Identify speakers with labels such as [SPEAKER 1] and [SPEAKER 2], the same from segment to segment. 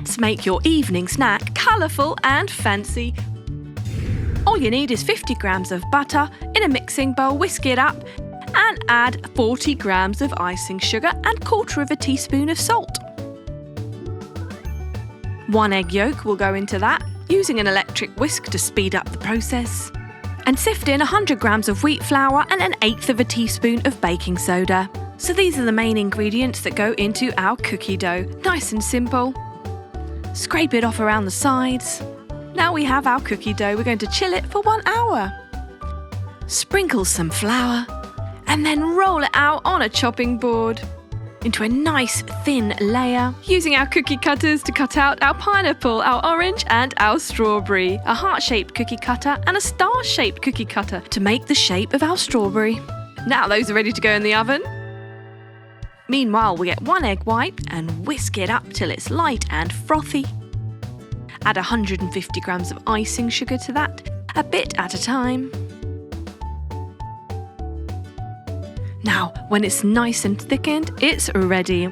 [SPEAKER 1] Let's make your evening snack colourful and fancy. All you need is 50 grams of butter. In a mixing bowl, whisk it up and add 40 grams of icing sugar and 1/4 teaspoon of salt. 1 egg yolk will go into that, using an electric whisk to speed up the process. And sift in 100 grams of wheat flour and 1/8 teaspoon of baking soda. So these are the main ingredients that go into our cookie dough. Nice and simple. Scrape it off around the sides. Now we have our cookie dough. We're going to chill it for 1 hour. Sprinkle some flour and then roll it out on a chopping board into a nice thin layer, using our cookie cutters to cut out our pineapple, our orange and our strawberry, a heart-shaped cookie cutter and a star-shaped cookie cutter to make the shape of our strawberry. Now those are ready to go in the oven. Meanwhile, we get 1 egg white and whisk it up till it's light and frothy. Add 150 grams of icing sugar to that, a bit at a time. Now, when it's nice and thickened, it's ready.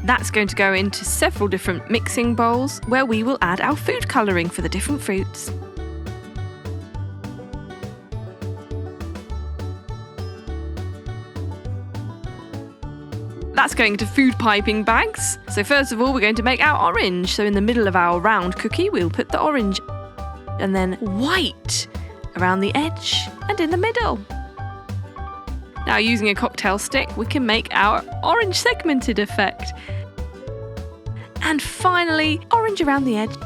[SPEAKER 1] That's going to go into several different mixing bowls where we will add our food colouring for the different fruits. That's going to food piping bags. So first of all, we're going to make our orange. So in the middle of our round cookie, we'll put the orange and then white around the edge and in the middle. Now using a cocktail stick, we can make our orange segmented effect. And finally, orange around the edge.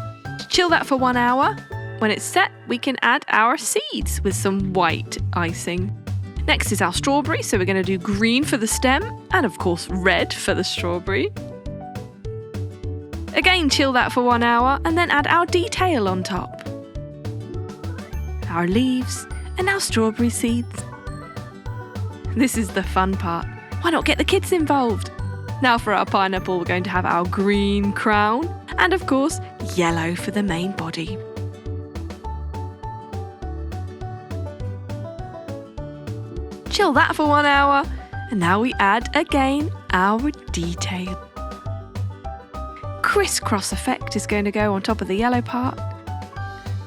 [SPEAKER 1] Chill that for 1 hour. When it's set, we can add our seeds with some white icing. Next is our strawberry, so we're going to do green for the stem and of course red for the strawberry. Again, chill that for 1 hour and then add our detail on top. Our leaves and our strawberry seeds. This is the fun part. Why not get the kids involved? Now for our pineapple, we're going to have our green crown and of course yellow for the main body. Chill that for 1 hour and now we add again our detail. Crisscross effect is going to go on top of the yellow part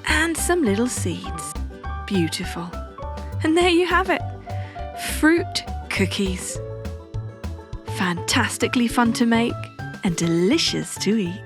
[SPEAKER 1] and some little seeds. Beautiful. And there you have it. Fruit cookies. Fantastically fun to make and delicious to eat.